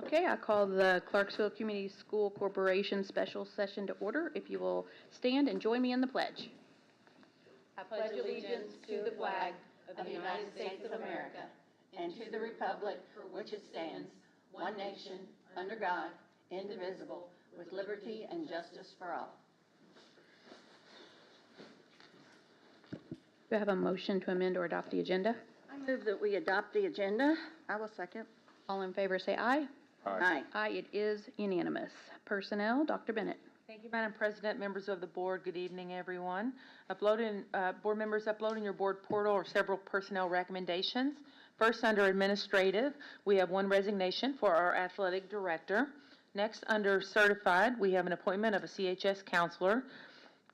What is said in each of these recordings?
Okay, I call the Clarksville Community School Corporation special session to order. If you will stand and join me in the pledge. I pledge allegiance to the flag of the United States of America and to the republic for which it stands, one nation, under God, indivisible, with liberty and justice for all. Do I have a motion to amend or adopt the agenda? I move that we adopt the agenda. I will second. All in favor say aye. Aye. Aye, it is unanimous. Personnel, Dr. Bennett. Thank you, Madam President, members of the board. Good evening, everyone. Board members, uploading your board portal are several personnel recommendations. First, under administrative, we have one resignation for our athletic director. Next, under certified, we have an appointment of a CHS counselor,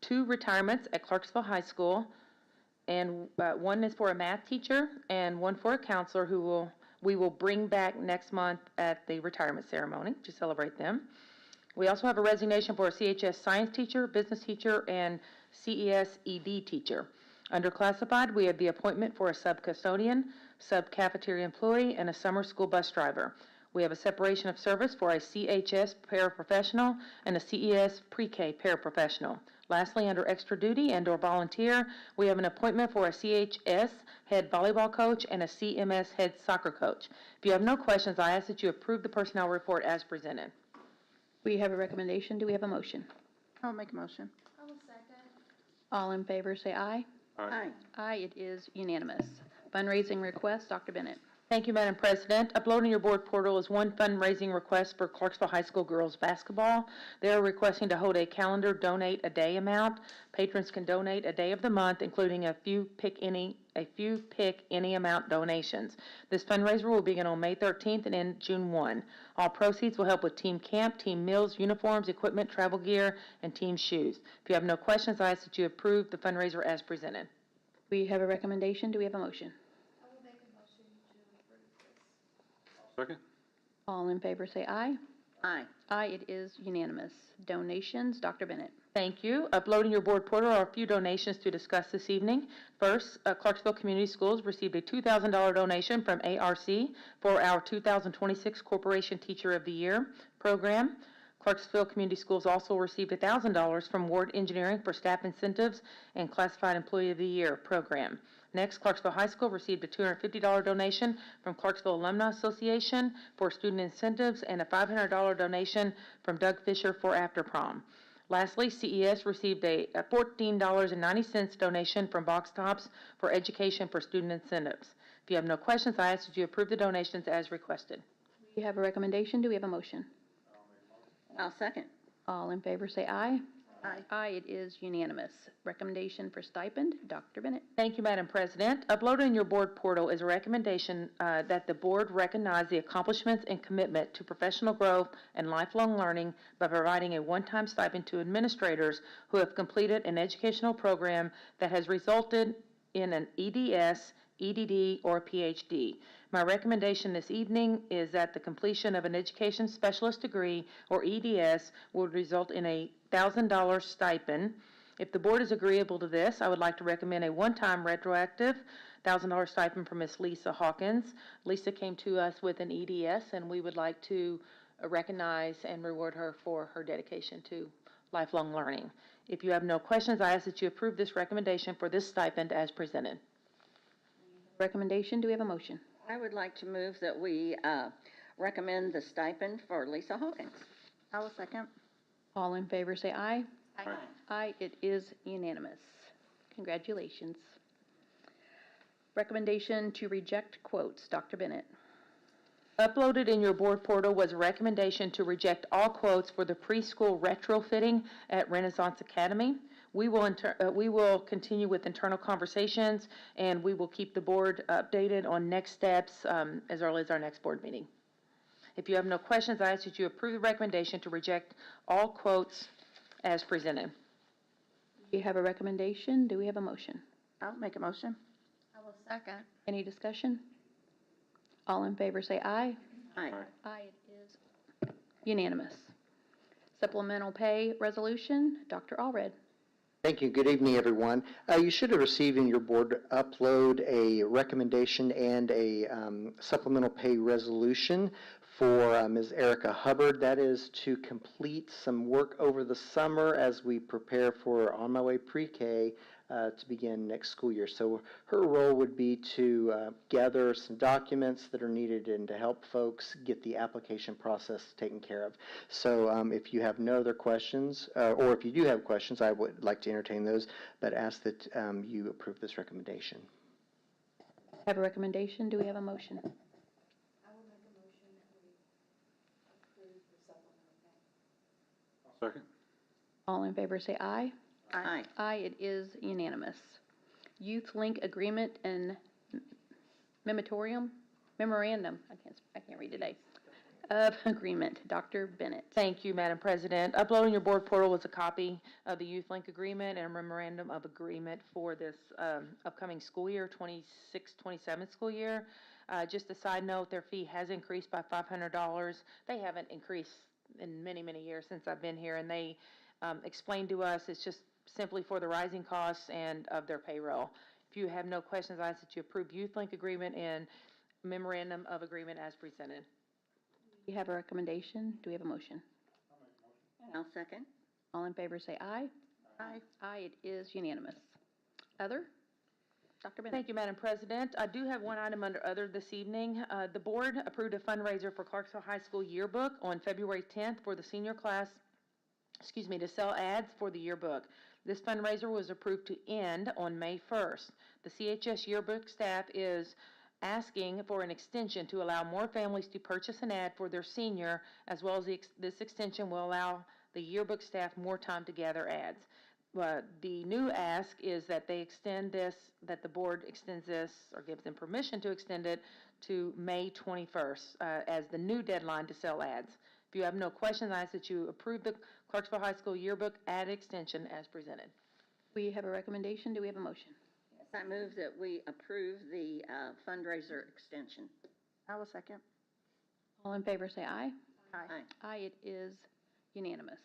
2 retirements at Clarksville High School, and one is for a math teacher and one for a counselor who we will bring back next month at the retirement ceremony to celebrate them. We also have a resignation for a CHS science teacher, business teacher, and CES ED teacher. Under classified, we have the appointment for a sub-custodian, sub-cafeteria employee, and a summer school bus driver. We have a separation of service for a CHS paraprofessional and a CES pre-K paraprofessional. Lastly, under extra duty and/or volunteer, we have an appointment for a CHS head volleyball coach and a CMS head soccer coach. If you have no questions, I ask that you approve the personnel report as presented. We have a recommendation. Do we have a motion? I'll make a motion. I will second. All in favor say aye. Aye. Aye, it is unanimous. Fundraising request, Dr. Bennett. Thank you, Madam President. Uploading your board portal is one fundraising request for Clarksville High School girls basketball. They are requesting to hold a calendar donate a day amount. Patrons can donate a day of the month, including a few pick any amount donations. This fundraiser will begin on May 13th and end June 1. All proceeds will help with team camp, team meals, uniforms, equipment, travel gear, and team shoes. If you have no questions, I ask that you approve the fundraiser as presented. We have a recommendation. Do we have a motion? I will make a motion to approve this. Second. All in favor say aye. Aye. Aye, it is unanimous. Donations, Dr. Bennett. Thank you. Uploading your board portal are a few donations to discuss this evening. First, Clarksville Community Schools received a $2,000 donation from ARC for our 2026 Corporation Teacher of the Year program. Clarksville Community Schools also received $1,000 from Ward Engineering for staff incentives and Classified Employee of the Year program. Next, Clarksville High School received a $250 donation from Clarksville Alumni Association for student incentives and a $500 donation from Doug Fisher for after prom. Lastly, CES received a $14.90 donation from Box Tops for education for student incentives. If you have no questions, I ask that you approve the donations as requested. We have a recommendation. Do we have a motion? I'll second. All in favor say aye. Aye. Aye, it is unanimous. Recommendation for stipend, Dr. Bennett. Thank you, Madam President. Uploaded in your board portal is a recommendation that the board recognize the accomplishments and commitment to professional growth and lifelong learning by providing a one-time stipend to administrators who have completed an educational program that has resulted in an EDS, EDD, or a PhD. My recommendation this evening is that the completion of an education specialist degree, or EDS, will result in a $1,000 stipend. If the board is agreeable to this, I would like to recommend a one-time retroactive $1,000 stipend for Ms. Lisa Hawkins. Lisa came to us with an EDS, and we would like to recognize and reward her for her dedication to lifelong learning. If you have no questions, I ask that you approve this recommendation for this stipend as presented. Recommendation, do we have a motion? I would like to move that we recommend the stipend for Lisa Hawkins. I will second. All in favor say aye. Aye. Aye, it is unanimous. Congratulations. Recommendation to reject quotes, Dr. Bennett. Uploaded in your board portal was a recommendation to reject all quotes for the preschool retrofitting at Renaissance Academy. We will continue with internal conversations, and we will keep the board updated on next steps as early as our next board meeting. If you have no questions, I ask that you approve the recommendation to reject all quotes as presented. We have a recommendation. Do we have a motion? I'll make a motion. I will second. Any discussion? All in favor say aye. Aye. Aye, it is unanimous. Supplemental pay resolution, Dr. Allred. Thank you. Good evening, everyone. You should have received in your board upload a recommendation and a supplemental pay resolution for Ms. Erica Hubbard. That is to complete some work over the summer as we prepare for On My Way Pre-K to begin next school year. So her role would be to gather some documents that are needed and to help folks get the application process taken care of. So if you have no other questions, or if you do have questions, I would like to entertain those, but ask that you approve this recommendation. Have a recommendation, do we have a motion? I will make a motion that we approve the supplemental pay. Second. All in favor say aye. Aye. Aye, it is unanimous. Youth Link Agreement and memorandum, I can't read today, of agreement. Dr. Bennett. Thank you, Madam President. Uploading your board portal was a copy of the Youth Link Agreement and a memorandum of agreement for this upcoming school year, 26-27 school year. Just a side note, their fee has increased by $500. They haven't increased in many, many years since I've been here, and they explained to us it's just simply for the rising costs and of their payroll. If you have no questions, I ask that you approve Youth Link Agreement and memorandum of agreement as presented. We have a recommendation, do we have a motion? I'll second. All in favor say aye. Aye. Aye, it is unanimous. Other? Dr. Bennett. Thank you, Madam President. I do have one item under other this evening. The board approved a fundraiser for Clarksville High School yearbook on February 10th for the senior class, to sell ads for the yearbook. This fundraiser was approved to end on May 1st. The CHS yearbook staff is asking for an extension to allow more families to purchase an ad for their senior, as well as this extension will allow the yearbook staff more time to gather ads. The new ask is that they extend this, that the board extends this or gives them permission to extend it to May 21st as the new deadline to sell ads. If you have no questions, I ask that you approve the Clarksville High School yearbook ad extension as presented. We have a recommendation, do we have a motion? Yes, I move that we approve the fundraiser extension. I will second. All in favor say aye. Aye. Aye, it is unanimous.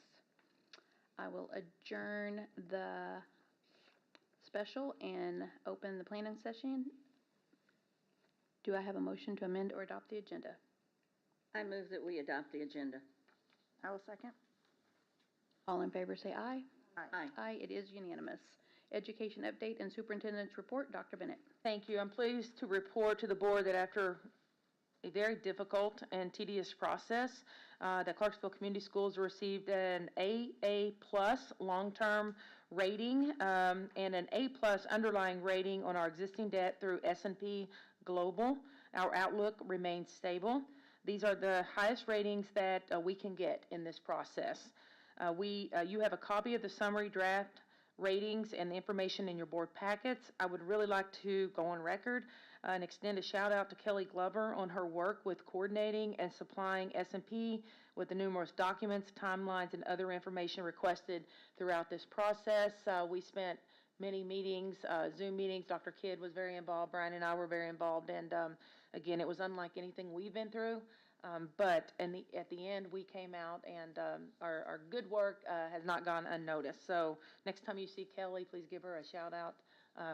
I will adjourn the special and open the planning session. Do I have a motion to amend or adopt the agenda? I move that we adopt the agenda. I will second. All in favor say aye. Aye. Aye, it is unanimous. Education update and superintendent's report, Dr. Bennett. Thank you. I'm pleased to report to the board that after a very difficult and tedious process, that Clarksville Community Schools received an AA+ long-term rating and an A+ underlying rating on our existing debt through S&P Global. Our outlook remains stable. These are the highest ratings that we can get in this process. You have a copy of the summary draft ratings and the information in your board packets. I would really like to go on record and extend a shout out to Kelly Glover on her work with coordinating and supplying S&P with the numerous documents, timelines, and other information requested throughout this process. We spent many meetings, Zoom meetings. Dr. Kidd was very involved. Brian and I were very involved. And again, it was unlike anything we've been through. But at the end, we came out, and our good work has not gone unnoticed. So next time you see Kelly, please give her a shout out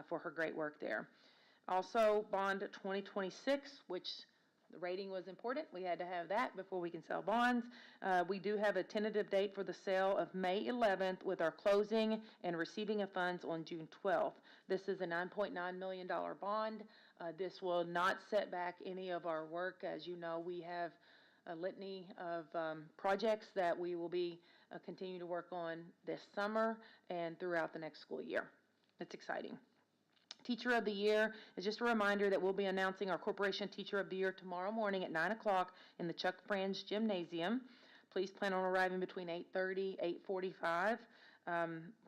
for her great work there. Also, Bond 2026, which the rating was important. We had to have that before we can sell bonds. We do have a tentative date for the sale of May 11th with our closing and receiving of funds on June 12th. This is a $9.9 million bond. This will not set back any of our work. As you know, we have a litany of projects that we will be continuing to work on this summer and throughout the next school year. It's exciting. Teacher of the Year is just a reminder that we'll be announcing our Corporation Teacher of the Year tomorrow morning at 9 o'clock in the Chuck Franz Gymnasium. Please plan on arriving between 8:30, 8:45.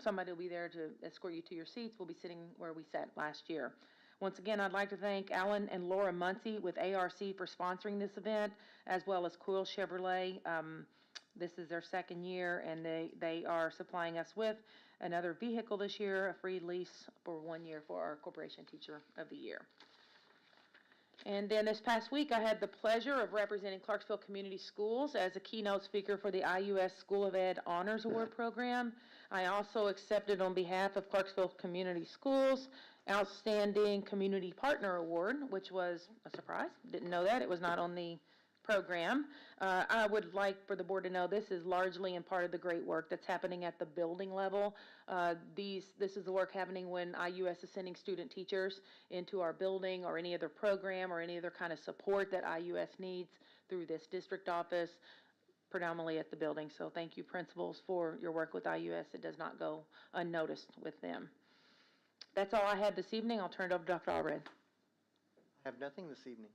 Somebody will be there to escort you to your seats. We'll be sitting where we sat last year. Once again, I'd like to thank Alan and Laura Muncie with ARC for sponsoring this event, as well as Quill Chevrolet. This is their second year, and they are supplying us with another vehicle this year, a free lease for 1 year for our Corporation Teacher of the Year. And then this past week, I had the pleasure of representing Clarksville Community Schools as a keynote speaker for the IUS School of Ed Honors Award Program. I also accepted on behalf of Clarksville Community Schools Outstanding Community Partner Award, which was a surprise. Didn't know that. It was not on the program. I would like for the board to know this is largely in part of the great work that's happening at the building level. This is the work happening when IUS is sending student teachers into our building or any other program or any other kind of support that IUS needs through this district office, predominantly at the building. So thank you, principals, for your work with IUS. It does not go unnoticed with them. That's all I had this evening. I'll turn it over to Dr. Allred. I have nothing this evening.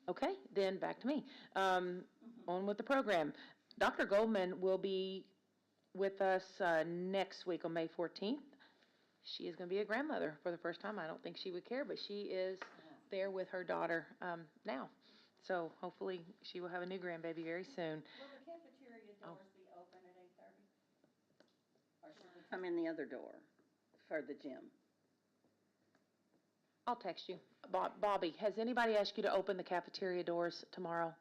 Okay, then back to me. On with the program. Dr. Goldman will be with us next week on May 14th. She is going to be a grandmother for the first time. I don't think she would care, but she is there with her daughter now. So hopefully she will have a new grandbaby very soon. Will the cafeteria doors be open at 8:30? Or should we come in the other door for the gym? I'll text you. Bobby, has anybody asked you to open the cafeteria doors tomorrow?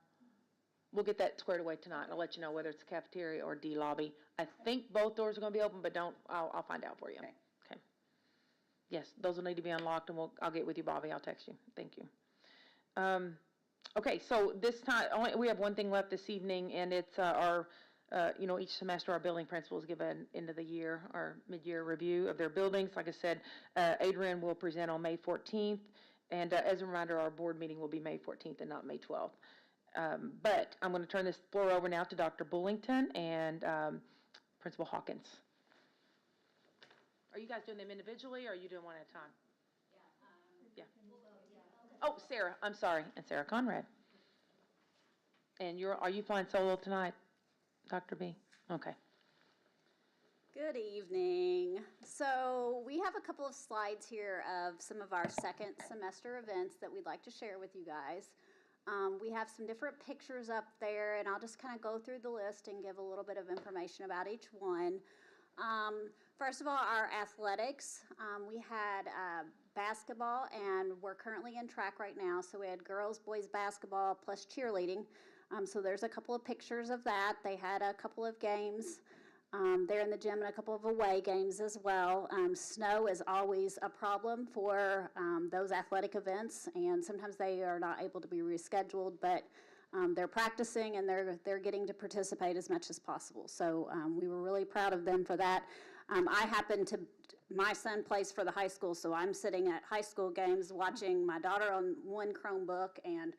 We'll get that squared away tonight, and I'll let you know whether it's cafeteria or D lobby. I think both doors are going to be open, but I'll find out for you. Okay. Yes, those will need to be unlocked, and I'll get with you, Bobby. I'll text you. Thank you. Okay, so this time, we have one thing left this evening, and it's each semester our building principals give an end of the year or mid-year review of their buildings. Like I said, Adrian will present on May 14th, and as a reminder, our board meeting will be May 14th and not May 12th. But I'm going to turn this floor over now to Dr. Bullington and Principal Hawkins. Are you guys doing them individually, or are you doing one at a time? Yeah. Oh, Sarah, I'm sorry, and Sarah Conrad. And are you flying solo tonight, Dr. B? Okay. Good evening. So we have a couple of slides here of some of our second semester events that we'd like to share with you guys. We have some different pictures up there, and I'll just kind of go through the list and give a little bit of information about each one. First of all, our athletics. We had basketball, and we're currently in track right now. So we had girls, boys basketball, plus cheerleading. So there's a couple of pictures of that. They had a couple of games there in the gym and a couple of away games as well. Snow is always a problem for those athletic events, and sometimes they are not able to be rescheduled, but they're practicing and they're getting to participate as much as possible. So we were really proud of them for that. My son plays for the high school, so I'm sitting at high school games watching my daughter on one Chromebook and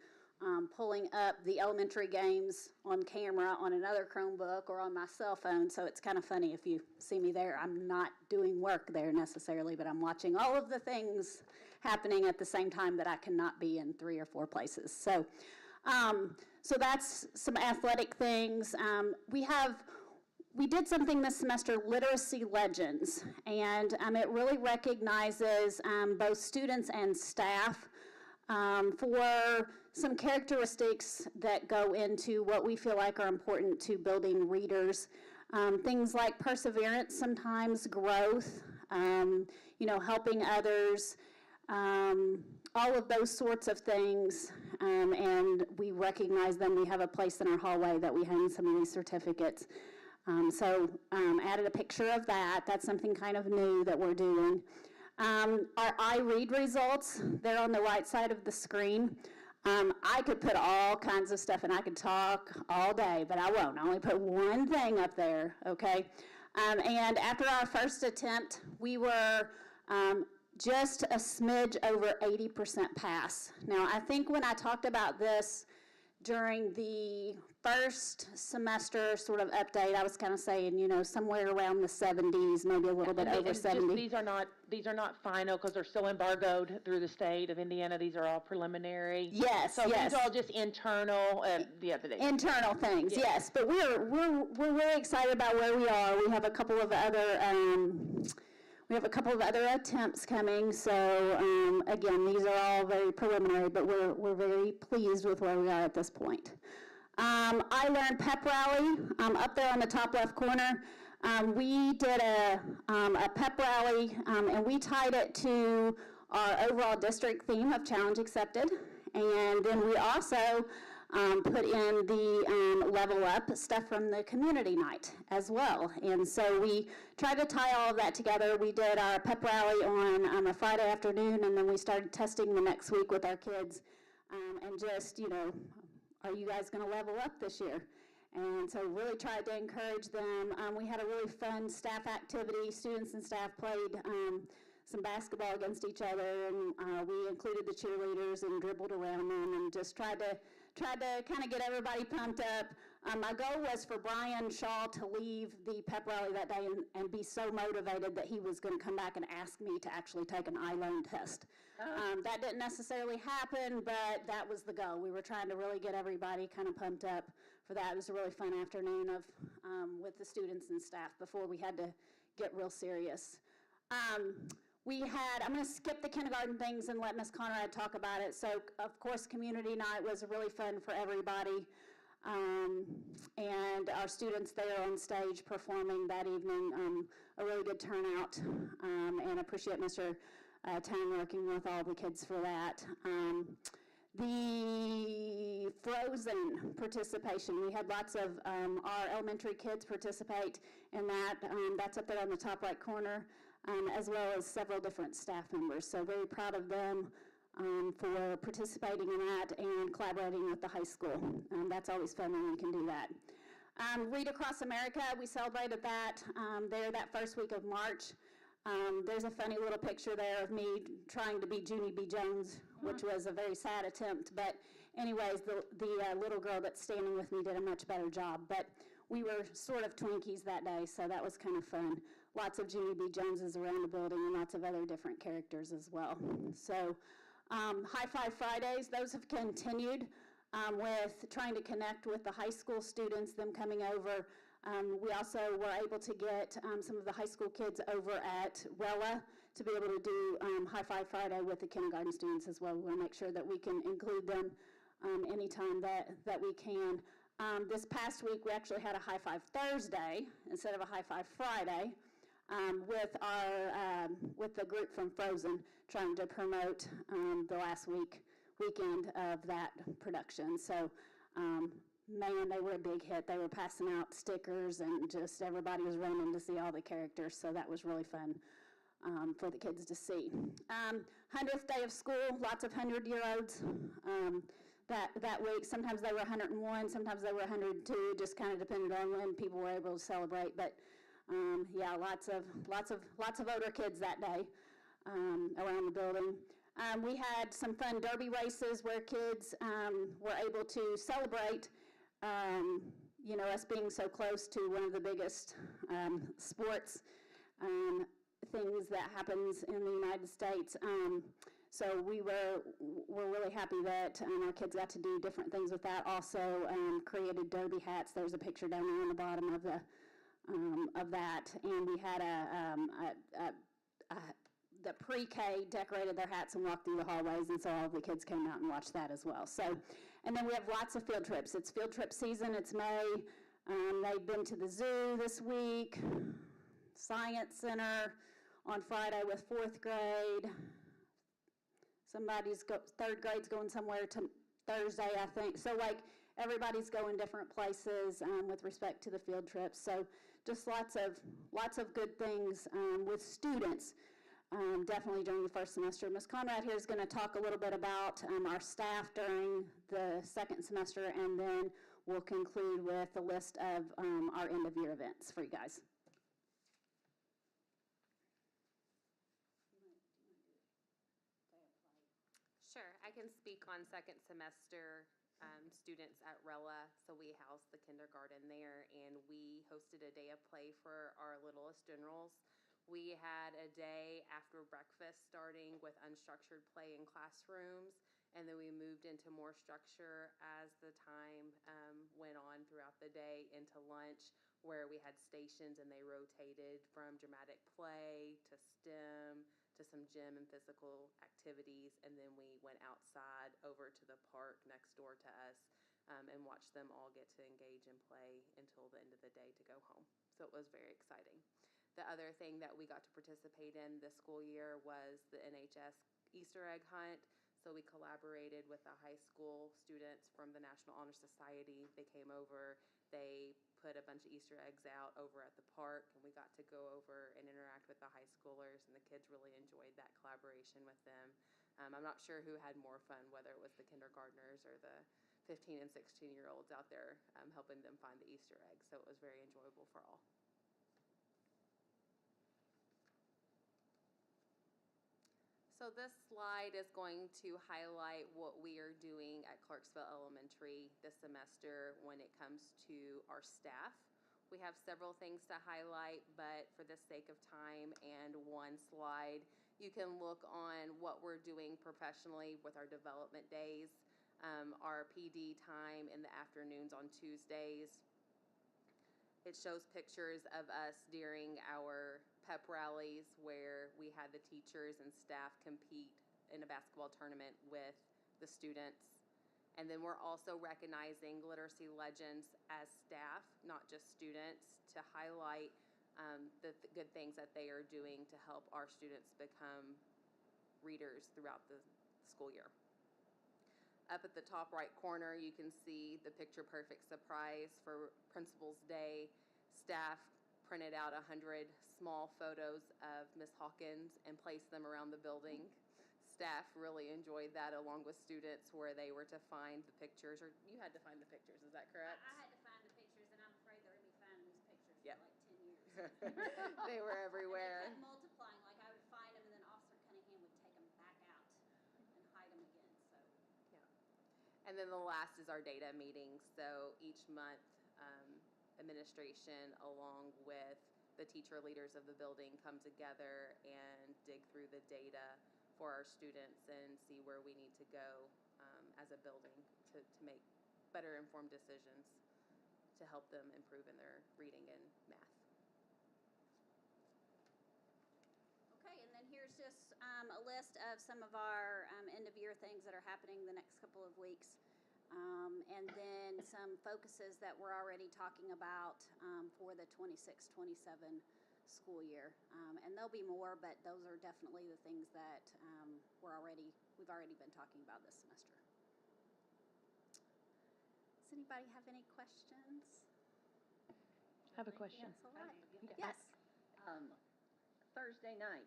pulling up the elementary games on camera on another Chromebook or on my cell phone. So it's kind of funny if you see me there. I'm not doing work there necessarily, but I'm watching all of the things happening at the same time that I cannot be in 3 or 4 places. So that's some athletic things. We did something this semester, Literacy Legends, and it really recognizes both students and staff for some characteristics that go into what we feel like are important to building readers. Things like perseverance, sometimes growth, helping others, all of those sorts of things, and we recognize them. We have a place in our hallway that we hang some of these certificates. Added a picture of that. That's something kind of new that we're doing. Our iRead results, they're on the right side of the screen. I could put all kinds of stuff, and I could talk all day, but I won't. I only put one thing up there, okay? And after our first attempt, we were just a smidge over 80% pass. Now, I think when I talked about this during the first semester sort of update, I was kind of saying, somewhere around the 70s, maybe a little bit over 70. These are not final because they're still embargoed through the state of Indiana. These are all preliminary. Yes, so yes. These are all just internal. Internal things, yes. But we're really excited about where we are. We have a couple of other attempts coming, so again, these are all very preliminary, but we're very pleased with where we are at this point. I Learned Pep Rally, up there on the top left corner. We did a pep rally, and we tied it to our overall district theme of Challenge Accepted, and then we also put in the level up stuff from the community night as well. And so we tried to tie all of that together. We did our pep rally on a Friday afternoon, and then we started testing the next week with our kids and just, are you guys going to level up this year? And so really tried to encourage them. We had a really fun staff activity. Students and staff played some basketball against each other, and we included the cheerleaders and dribbled around them and just tried to kind of get everybody pumped up. My goal was for Brian Shaw to leave the pep rally that day and be so motivated that he was going to come back and ask me to actually take an I-Loan test. That didn't necessarily happen, but that was the goal. We were trying to really get everybody kind of pumped up for that. It was a really fun afternoon with the students and staff before we had to get real serious. I'm going to skip the kindergarten things and let Ms. Conrad talk about it. So, of course, community night was really fun for everybody. And our students there on stage performing that evening, a really good turnout, and appreciate Mr. Tang working with all the kids for that. The Frozen participation, we had lots of our elementary kids participate in that. That's up there on the top right corner, as well as several different staff members. So very proud of them for participating in that and collaborating with the high school. That's always fun when we can do that. Read Across America, we celebrated that there that first week of March. There's a funny little picture there of me trying to be Junie B. Jones, which was a very sad attempt. But anyways, the little girl that's standing with me did a much better job. But we were sort of Twinkies that day, so that was kind of fun. Lots of Junie B. Joneses around the building and lots of other different characters as well. So High Five Fridays, those have continued with trying to connect with the high school students, them coming over. We also were able to get some of the high school kids over at Rella to be able to do High Five Friday with the kindergarten students as well. We want to make sure that we can include them anytime that we can. This past week, we actually had a High Five Thursday instead of a High Five Friday with the group from Frozen, trying to promote the last weekend of that production. So, man, they were a big hit. They were passing out stickers and just everybody was running to see all the characters. So that was really fun for the kids to see. 100th day of school, lots of 100-year-olds. That week, sometimes they were 101, sometimes they were 102, just kind of depended on when people were able to celebrate. But yeah, lots of older kids that day around the building. We had some fun derby races where kids were able to celebrate, us being so close to one of the biggest sports things that happens in the United States. So we're really happy that our kids got to do different things with that. Also created derby hats. There's a picture down there on the bottom of that. And we had the pre-K decorated their hats and walked through the hallways, and so all the kids came out and watched that as well. So, and then we have lots of field trips. It's field trip season. It's May. They've been to the zoo this week, Science Center on Friday with 4th grade. Third grade's going somewhere to Thursday, I think. So like everybody's going different places with respect to the field trips. So just lots of good things with students. Definitely during the first semester. Ms. Conrad here is going to talk a little bit about our staff during the second semester, and then we'll conclude with a list of our end-of-year events for you guys. Sure, I can speak on second semester students at Rella. So we housed the kindergarten there, and we hosted a day of play for our littlest generals. We had a day after breakfast starting with unstructured play in classrooms, and then we moved into more structure as the time went on throughout the day into lunch, where we had stations and they rotated from dramatic play to STEM to some gym and physical activities, and then we went outside over to the park next door to us and watched them all get to engage and play until the end of the day to go home. So it was very exciting. The other thing that we got to participate in this school year was the NHS Easter egg hunt. So we collaborated with the high school students from the National Honor Society. They came over, they put a bunch of Easter eggs out over at the park, and we got to go over and interact with the high schoolers, and the kids really enjoyed that collaboration with them. I'm not sure who had more fun, whether it was the kindergartners or the 15 and 16-year-olds out there helping them find the Easter egg. So it was very enjoyable for all. So this slide is going to highlight what we are doing at Clarksville Elementary this semester when it comes to our staff. We have several things to highlight, but for the sake of time and one slide, you can look on what we're doing professionally with our development days, our PD time in the afternoons on Tuesdays. It shows pictures of us during our pep rallies where we had the teachers and staff compete in a basketball tournament with the students. And then we're also recognizing literacy legends as staff, not just students, to highlight the good things that they are doing to help our students become readers throughout the school year. Up at the top right corner, you can see the picture perfect surprise for Principal's Day. Staff printed out 100 small photos of Miss Hawkins and placed them around the building. Staff really enjoyed that, along with students, where they were to find the pictures, or you had to find the pictures, is that correct? I had to find the pictures, and I'm afraid they're going to be finding these pictures Yep. for like 10 years. They were And everywhere. they kept multiplying, like I would find them, and then Officer Cunningham would take them back out and hide them again, so. And then the last is our data meeting. So each month, administration along with the teacher leaders of the building come together and dig through the data for our students and see where we need to go as a building to make better informed decisions to help them improve in their reading and math. Okay, and then here's just a list of some of our end-of-year things that are happening the next couple of weeks. And then some focuses that we're already talking about for the 26-27 school year. And there'll be more, but those are definitely the things that we've already been talking about this semester. Does anybody have any questions? I have a question. Yes, all right. Yeah. Yes. Thursday night,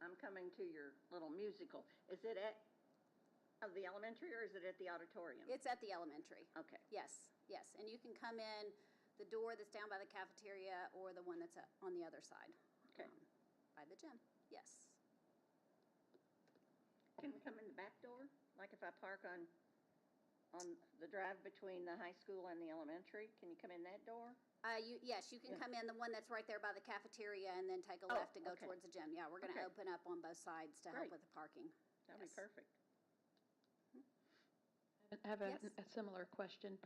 I'm coming to your little musical. Is it at the elementary or is it at the auditorium? It's at the elementary. Okay. Yes, yes. And you can come in the door that's down by the cafeteria or the one that's on the other side. Okay. By the gym, yes. Can we come in the back door? Like if I park on the drive between the high school and the elementary, can you come in that door? Yes, you can Yeah. come in the one that's right there by the cafeteria and then take a Oh, left and go okay. towards the gym. Yeah, we're going to Okay. open up on both sides to help Great. with the parking. That'd Yes. be perfect. I have Yes. a similar question.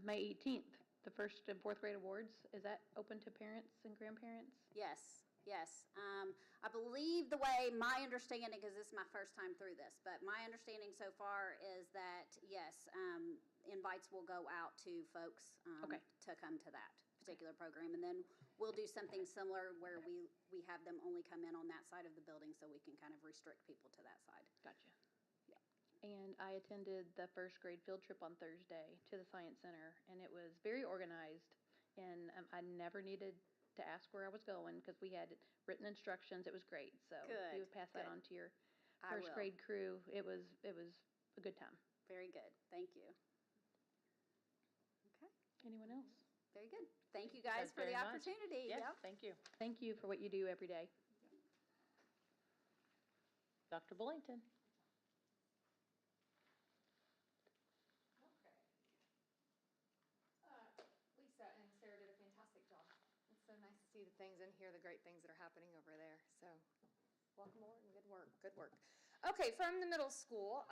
May 18th, the first and fourth grade awards, is that open to parents and grandparents? Yes, yes. I believe my understanding, because this is my first time through this, but my understanding so far is that, yes, invites will go out to folks Okay. to come to that particular program. And then we'll do something similar where we have them only come in on that side of the building so we can kind of restrict people to that side. Gotcha. Yeah. And I attended the first grade field trip on Thursday to the Science Center, and it was very organized. And I never needed to ask where I was going because we had written instructions. It was great. So if Good, you would pass that good. on to your I first will. grade crew, it was a good time. Very good. Thank you. Okay, Anyone else? very good. Thank you guys for very the much. opportunity. Yes, Yep. thank you. Thank you for what you do every day. Dr. Bullington. Lisa and Sarah did a fantastic job. It's so nice to see the things and hear the great things that are happening over there. So, welcome aboard and good work. Good work. Okay, from the middle school,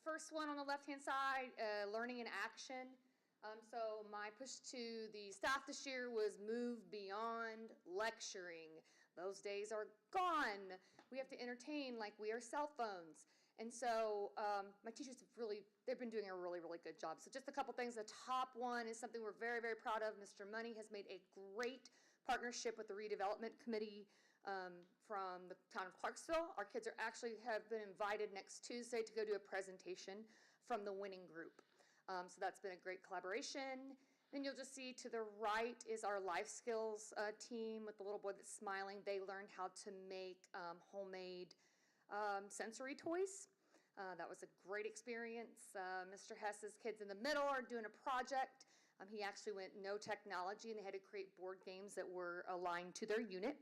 first one on the left-hand side, learning in action. So my push to the staff this year was move beyond lecturing. Those days are gone. We have to entertain like we are cell phones. And so my teachers they've been doing a really, really good job. So just a couple things. The top one is something we're very, very proud of. Mr. Money has made a great partnership with the redevelopment committee from the town of Clarksville. Our kids have been invited next Tuesday to go do a presentation from the winning group. So that's been a great collaboration. Then you'll just see to the right is our life skills team with the little boy that's smiling. They learned how to make homemade sensory toys. That was a great experience. Mr. Hess's kids in the middle are doing a project. He actually went no technology, and they had to create board games that were aligned to their unit.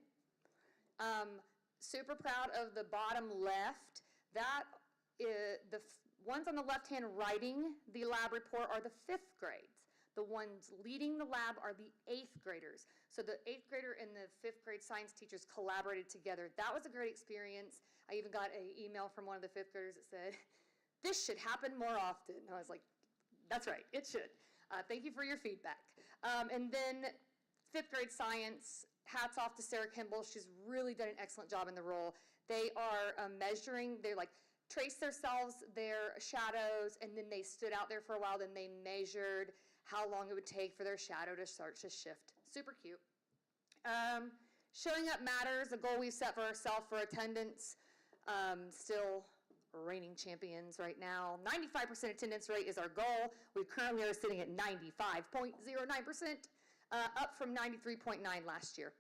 Super proud of the bottom left. That is, ones on the left hand writing the lab report are the 5th grades. The ones leading the lab are the 8th graders. So the 8th grader and the 5th grade science teachers collaborated together. That was a great experience. I even got an email from one of the 5th graders that said, "This should happen more often." And I was like, that's right, it should. Thank you for your feedback. And then 5th grade science, hats off to Sarah Kimball. She's really done an excellent job in the role. They are measuring, they like traced themselves, their shadows, and then they stood out there for a while. Then they measured how long it would take for their shadow to start to shift. Super cute. Showing up matters, a goal we've set for ourselves for attendance. Still reigning champions right now. 95% attendance rate is our goal. We currently are sitting at 95.09%, up from 93.9 last year.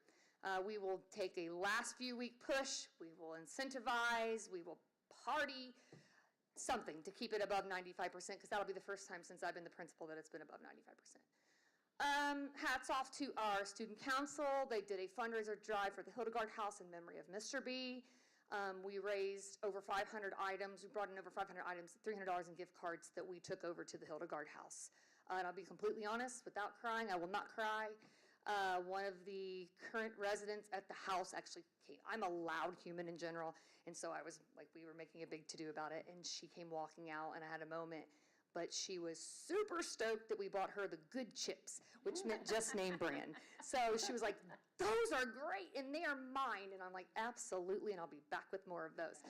We will take a last few week push. We will incentivize. We will party. Something to keep it above 95%, because that'll be the first time since I've been the principal that it's been above 95%. Hats off to our student council. They did a fundraiser drive for the Hildegard House in memory of Mr. B. We raised over 500 items. We brought in over 500 items, $300 in gift cards that we took over to the Hildegard House. And I'll be completely honest, without crying, I will not cry. One of the current residents at the house actually came. I'm a loud human in general, and so I was like, we were making a big to-do about it, and she came walking out, and I had a moment. But she was super stoked that we bought her the good chips, which meant just name brand. So she was like, "Those are great, and they are mine." And I'm like, "Absolutely, and I'll be back with more of those."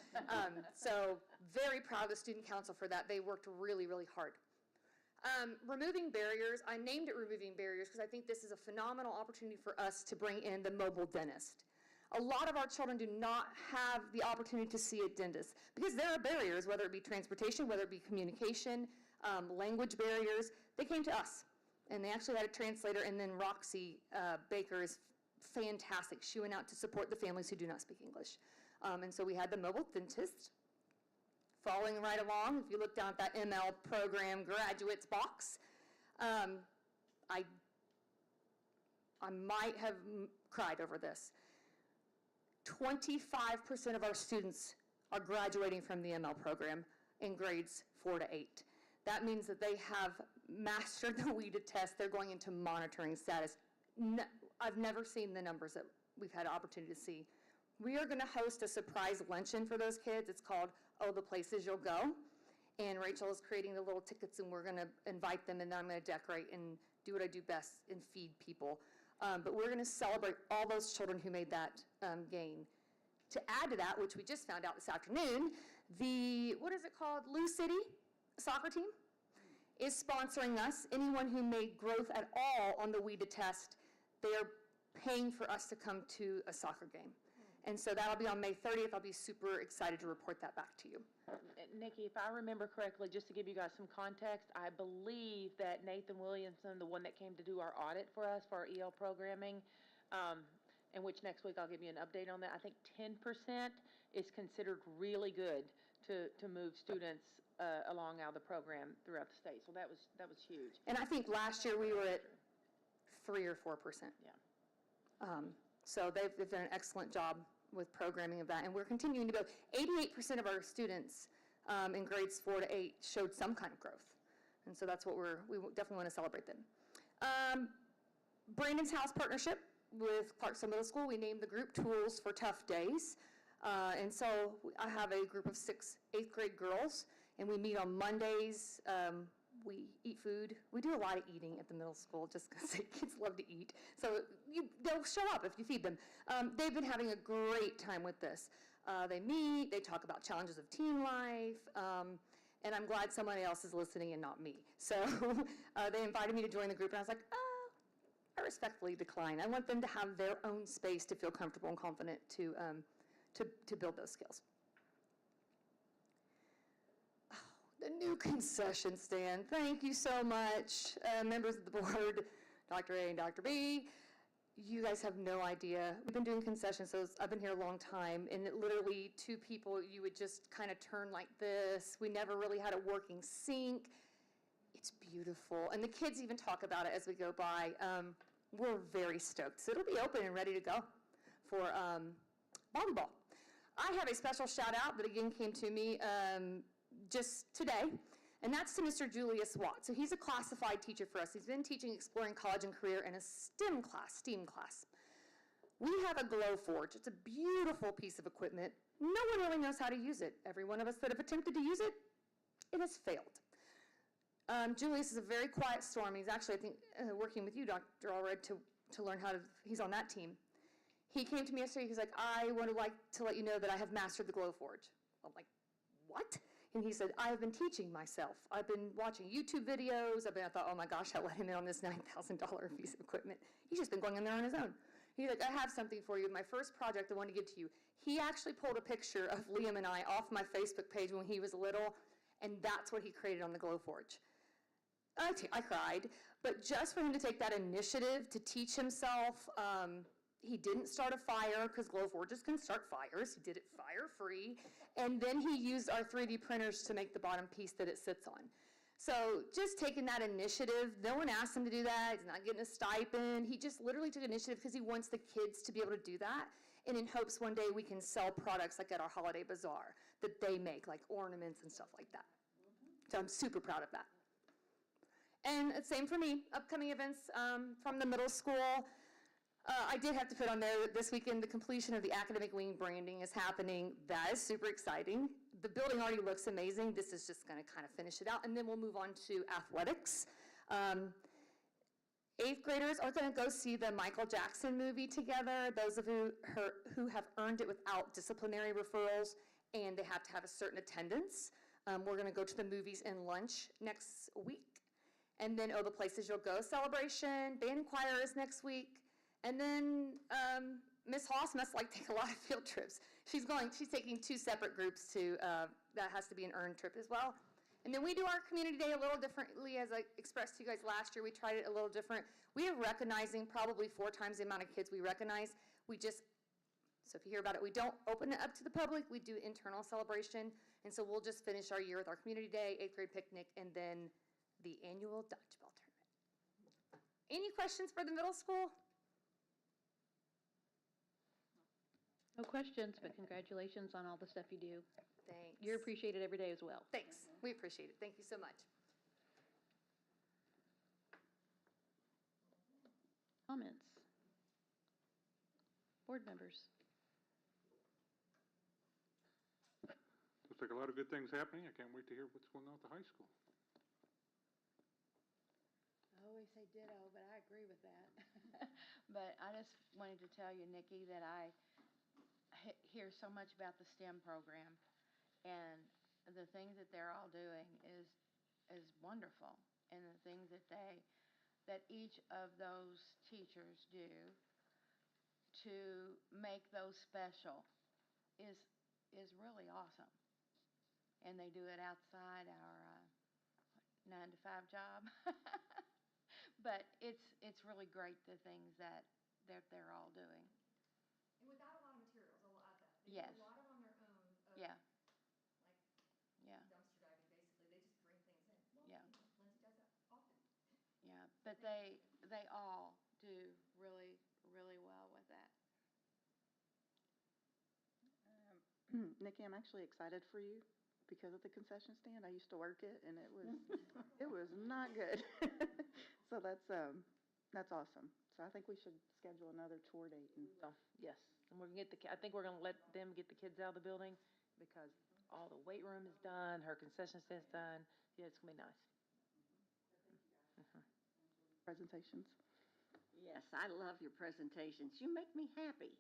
So very proud of the student council for that. They worked really, really hard. Removing barriers. I named it Removing Barriers because I think this is a phenomenal opportunity for us to bring in the mobile dentist. A lot of our children do not have the opportunity to see a dentist because there are barriers, whether it be transportation, whether it be communication, language barriers. They came to us, and they actually had a translator, and then Roxy Baker is fantastic. She went out to support the families who do not speak English. And so we had the mobile dentist. Following right along, if you look down at that ML program graduates box, I might have cried over this. 25% of our students are graduating from the ML program in grades 4 to 8. That means that they have mastered the WEDA test. They're going into monitoring status. I've never seen the numbers that we've had an opportunity to see. We are going to host a surprise luncheon for those kids. It's called Oh, the Places You'll Go. And Rachel is creating the little tickets, and we're going to invite them, and then I'm going to decorate and do what I do best and feed people. But we're going to celebrate all those children who made that gain. To add to that, which we just found out this afternoon, what is it called? Lou City soccer team is sponsoring us. Anyone who made growth at all on the WEDA test, they are paying for us to come to a soccer game. And so that'll be on May 30th. I'll be super excited to report that back to you. Nikki, if I remember correctly, just to give you guys some context, I believe that Nathan Williamson, the one that came to do our audit for us for our EL programming, and which next week I'll give you an update on that, I think 10% is considered really good to move students along out of the program throughout the state. So that was huge. And I think last year we were at 3 or 4%. Yeah. So they've done an excellent job with programming of that, and we're continuing to go. 88% of our students in grades 4 to 8 showed some kind of growth, and so that's what we definitely want to celebrate them. Brandon's House partnership with Clarksville Middle School, we named the group Tools for Tough Days, and so I have a group of 6 8th grade girls, and we meet on Mondays. We eat food. We do a lot of eating at the middle school just because kids love to eat. So they'll show up if you feed them. They've been having a great time with this. They meet, they talk about challenges of teen life, and I'm glad somebody else is listening and not me. So they invited me to join the group, and I was like, I respectfully decline. I want them to have their own space to feel comfortable and confident to build those skills. The new concession stand. Thank you so much, members of the board, Dr. A and Dr. B. you guys have no idea. We've been doing concessions, so I've been here a long time, and it literally two people, you would just kind of turn like this. We never really had a working sink. It's beautiful. And the kids even talk about it as we go by. We're very stoked. So it'll be open and ready to go for volleyball. I have a special shout out that again came to me just today, and that's to Mr. Julius Watt. So he's a classified teacher for us. He's been teaching Exploring College and Career in a STEM class. We have a Glow Forge. It's a beautiful piece of equipment. No one really knows how to use it. Every one of us that have attempted to use it, it has failed. Julius is a very quiet storm. He's actually, I think, working with you, Dr. Allred, to learn how to, he's on that team. He came to me yesterday, he's like, I would like to let you know that I have mastered the Glow Forge. I'm like, what? And he said, I have been teaching myself. I've been watching YouTube videos. I thought, oh my gosh, I let him in on this $9,000 piece of equipment. He's just been going in there on his own. He's like, I have something for you. My first project I want to give to you. He actually pulled a picture of Liam and I off my Facebook page when he was little, and that's what he created on the Glow Forge. I cried, but just for him to take that initiative to teach himself, he didn't start a fire because Glow Forges can start fires. He did it fire-free, and then he used our 3D printers to make the bottom piece that it sits on. So just taking that initiative, no one asked him to do that. He's not getting a stipend. He just literally took initiative because he wants the kids to be able to do that, and in hopes one day we can sell products like at our holiday bazaar that they make, like ornaments and stuff like that. So I'm super proud of that. And it's same for me, upcoming events from the middle school. I did have to put on there that this weekend the completion of the academic wing branding is happening. That is super exciting. The building already looks amazing. This is just going to kind of finish it out, and then we'll move on to athletics. 8th graders are going to go see the Michael Jackson movie together, those of you who have earned it without disciplinary referrals, and they have to have a certain attendance. We're going to go to the movies and lunch next week. And then, the Places You'll Go celebration, band and choir is next week. And then Miss Haas must take a lot of field trips. She's taking 2 separate groups to, that has to be an earned trip as well. And then we do our community day a little differently, as I expressed to you guys last year. We tried it a little different. We are recognizing probably 4 times the amount of kids we recognize. So if you hear about it, we don't open it up to the public. We do internal celebration. And so we'll just finish our year with our community day, 8th grade picnic, and then the annual dodgeball tournament. Any questions for the middle school? No questions, but congratulations on all the stuff you do. Thanks. You're appreciated every day as well. Thanks. We appreciate it. Thank you so much. Comments? Board members? Looks like a lot of good things happening. I can't wait to hear what's going on at the high school. I always say ditto, but I agree with that. But I just wanted to tell you, Nikki, that I hear so much about the STEM program, and the things that they're all doing is wonderful, and the things that each of those teachers do to make those special is really awesome. And they do it outside our 9-to-5 job. But it's really great, the things that they're all doing. And without a lot of materials, I will add that. They Yes. do a lot of on their own. Yeah. Like Yeah. dumpster diving, basically. They just bring things in. Well, Yeah. Lindsay does that often. Yeah, but they all do really, really well with that. Nikki, I'm actually excited for you because of the concession stand. I used to work it, and it was not good. So that's awesome. So I think we should schedule another tour date. So, yes, and I think we're gonna let them get the kids out of the building because all the weight room is done, her concession stand's done. Yeah, it's gonna be nice. Presentations. Yes, I love your presentations. You make me happy.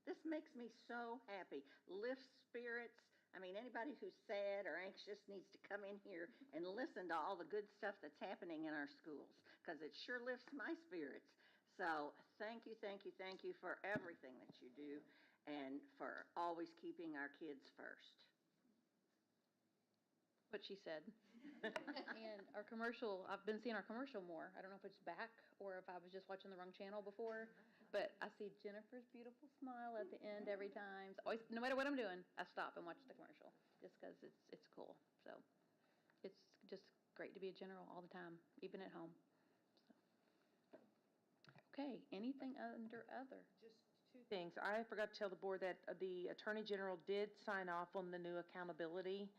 This makes me so happy. Lifts spirits. I mean, anybody who's sad or anxious needs to come in here and listen to all the good stuff that's happening in our schools, because it sure lifts my spirits. So thank you, thank you, thank you for everything that you do and for always keeping our kids first. What she said. And our commercial, I've been seeing our commercial more. I don't know if it's back or if I was just watching the wrong channel before, But I see Jennifer's beautiful smile at the end every time. So always, no matter what I'm doing, I stop and watch the commercial just because it's cool. So it's just great to be a general all the time, even at home. So. Okay, anything under other? Just two things. I forgot to tell the board that the Attorney General did sign off on the new accountability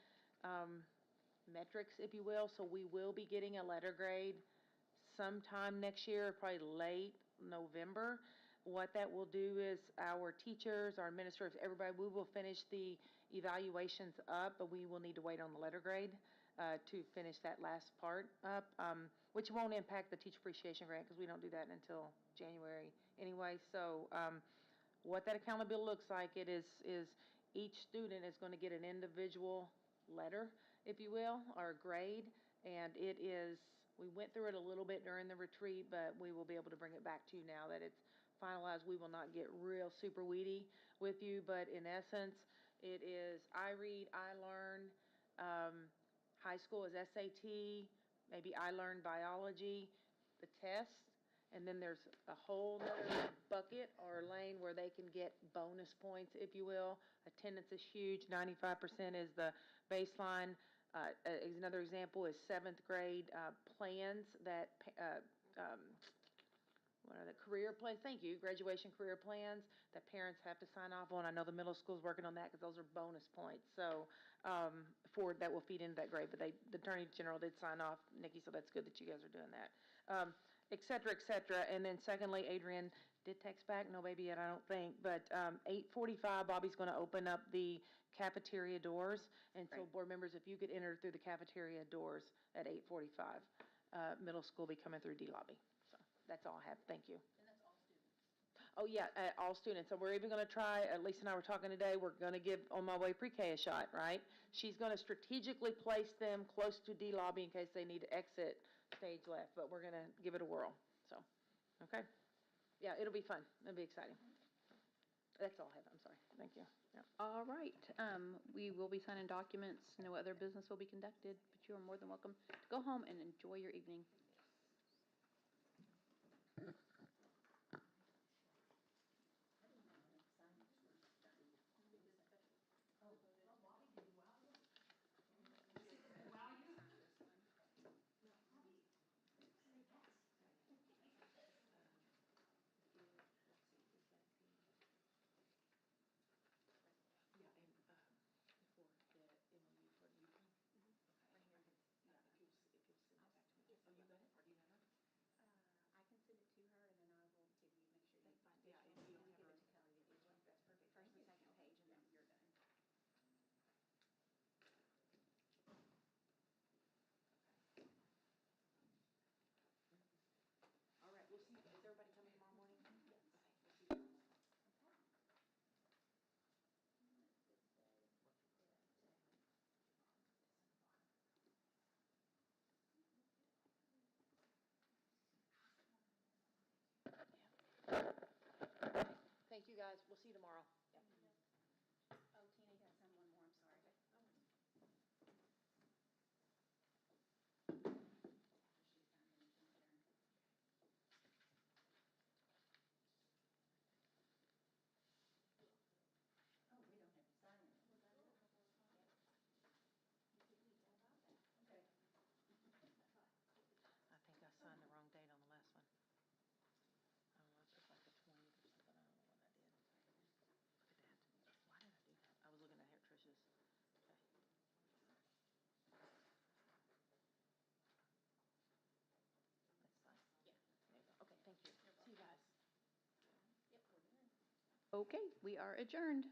metrics, if you will. So we will be getting a letter grade sometime next year, probably late November. What that will do is our teachers, our administrators, everybody, we will finish the evaluations up, but we will need to wait on the letter grade to finish that last part up, which won't impact the teacher appreciation grant because we don't do that until January anyway. So what that accountability looks like, it is each student is going to get an individual letter, if you will, or grade, and it is, we went through it a little bit during the retreat, but we will be able to bring it back to you now that it's finalized. We will not get real super weedy with you, but in essence, it is I read, I learn, high school is SAT, maybe I learn biology, the test, and then there's a whole other bucket or lane where they can get bonus points, if you will. Attendance is huge, 95% is the baseline. Another example is 7th grade plans that, what are the career plans? Thank you, graduation career plans that parents have to sign off on. I know the middle school is working on that because those are bonus points. So for that will feed into that grade. But the Attorney General did sign off, Nikki, so that's good that you guys are doing that. Et cetera, et cetera. And then secondly, Adrian did text back. No baby yet, I don't think. But 8:45, Bobby's going to open up the cafeteria doors. And so board members, if you could enter through the cafeteria doors at 8:45, middle school will be coming through D lobby. So that's all I have. Thank you. And that's all students. Oh, yeah, all students. So we're even going to try, Lisa and I were talking today, we're going to give On My Way Pre-K a shot, right? She's going to strategically place them close to D lobby in case they need to exit stage left, but we're going to give it a whirl. So, okay. Yeah, it'll be fun. It'll be exciting. That's all I have. I'm sorry. Thank you. Yeah. All right. We will be signing documents. No other business will be conducted, but you are more than welcome to go home and enjoy your evening. Thank you, guys. We'll see you tomorrow. Oh, Tina got one more, I'm sorry. I think I signed the wrong date on the last one. I don't know, it's just like the 20th or something. I don't know what I did. Look at that. Why did I do that? I was looking at Trish's. Okay. That's fine. Yeah. There you go. Okay, thank you. See you guys. Okay, we are adjourned.